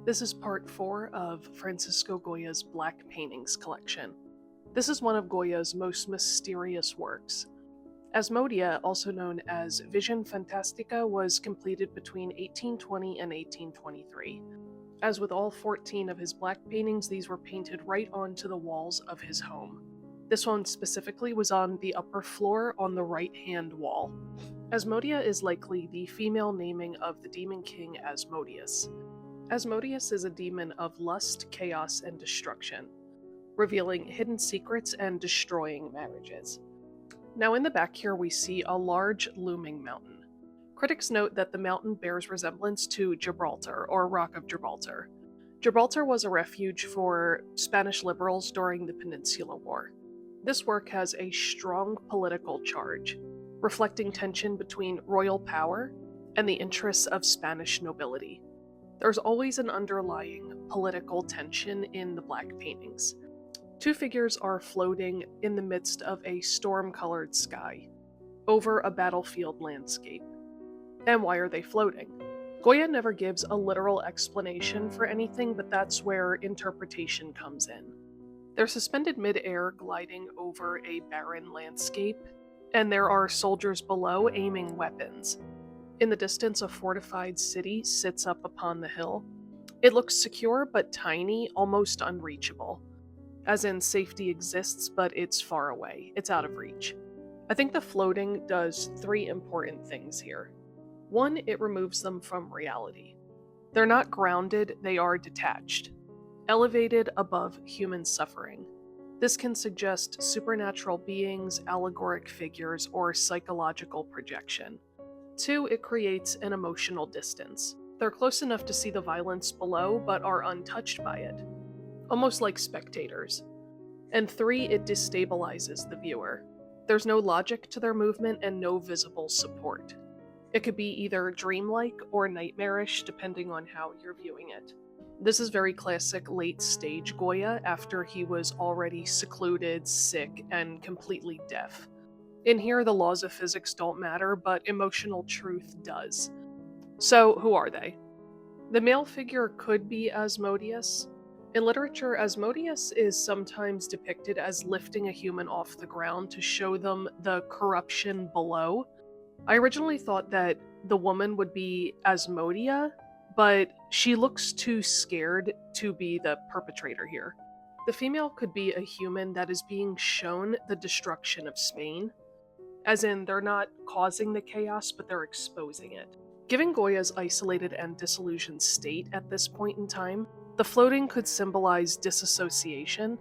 This is part 4 of Francisco Goya's Black Paintings collection. This is one of Goya's most mysterious works. Asmodea, also known as Vision Fantastica, was completed between 1820 and 1823. As with all 14 of his black paintings, these were painted right onto the walls of his home. This one specifically was on the upper floor on the right-hand wall. Asmodea is likely the female naming of the demon king Asmodeus. Asmodeus is a demon of lust, chaos, and destruction, revealing hidden secrets and destroying marriages. Now in the back here we see a large looming mountain. Critics note that the mountain bears resemblance to Gibraltar, or Rock of Gibraltar. Gibraltar was a refuge for Spanish liberals during the Peninsular War. This work has a strong political charge, reflecting tension between royal power and the interests of Spanish nobility. There's always an underlying political tension in the black paintings. Two figures are floating in the midst of a storm-colored sky, over a battlefield landscape. And why are they floating? Goya never gives a literal explanation for anything, but that's where interpretation comes in. They're suspended mid-air, gliding over a barren landscape, and there are soldiers below aiming weapons. In the distance, a fortified city sits up upon the hill. It looks secure but tiny, almost unreachable. As in, safety exists, but it's far away. It's out of reach. I think the floating does three important things here. One, it removes them from reality. They're not grounded, they are detached, elevated above human suffering. This can suggest supernatural beings, allegoric figures, or psychological projection. Two, it creates an emotional distance. They're close enough to see the violence below, but are untouched by it, almost like spectators. And three, it destabilizes the viewer. There's no logic to their movement and no visible support. It could be either dreamlike or nightmarish, depending on how you're viewing it. This is very classic late-stage Goya, after he was already secluded, sick, and completely deaf. In here, the laws of physics don't matter, but emotional truth does. So, who are they? The male figure could be Asmodeus. In literature, Asmodeus is sometimes depicted as lifting a human off the ground to show them the corruption below. I originally thought that the woman would be Asmodea, but she looks too scared to be the perpetrator here. The female could be a human that is being shown the destruction of Spain. As in, they're not causing the chaos, but they're exposing it. Given Goya's isolated and disillusioned state at this point in time, the floating could symbolize disassociation,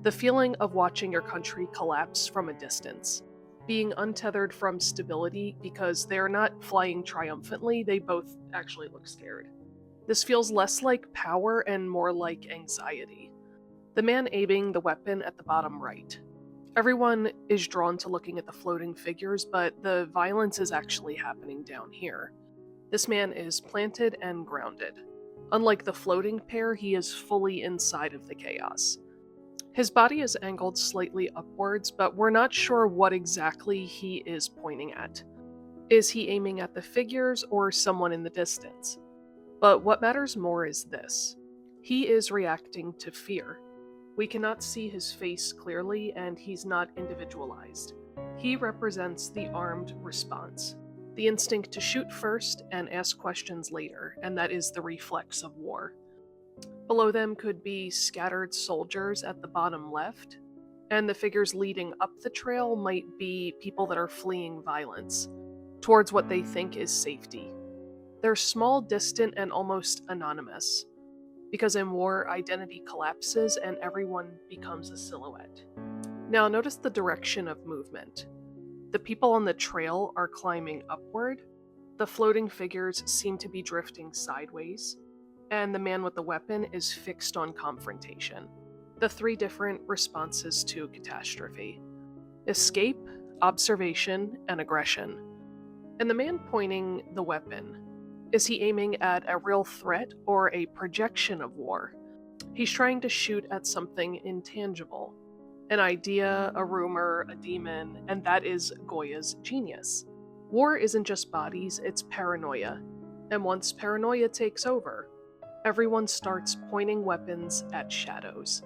the feeling of watching your country collapse from a distance, being untethered from stability because they're not flying triumphantly, they both actually look scared. This feels less like power and more like anxiety. The man aiming the weapon at the bottom right. Everyone is drawn to looking at the floating figures, but the violence is actually happening down here. This man is planted and grounded. Unlike the floating pair, he is fully inside of the chaos. His body is angled slightly upwards, but we're not sure what exactly he is pointing at. Is he aiming at the figures or someone in the distance? But what matters more is this. He is reacting to fear. We cannot see his face clearly, and he's not individualized. He represents the armed response, the instinct to shoot first and ask questions later, and that is the reflex of war. Below them could be scattered soldiers at the bottom left, and the figures leading up the trail might be people that are fleeing violence, towards what they think is safety. They're small, distant, and almost anonymous. Because in war, identity collapses and everyone becomes a silhouette. Now notice the direction of movement. The people on the trail are climbing upward, the floating figures seem to be drifting sideways, and the man with the weapon is fixed on confrontation. The three different responses to catastrophe: escape, observation, and aggression. And the man pointing the weapon, is he aiming at a real threat or a projection of war? He's trying to shoot at something intangible. An idea, a rumor, a demon, and that is Goya's genius. War isn't just bodies, it's paranoia. And once paranoia takes over, Everyone starts pointing weapons at shadows.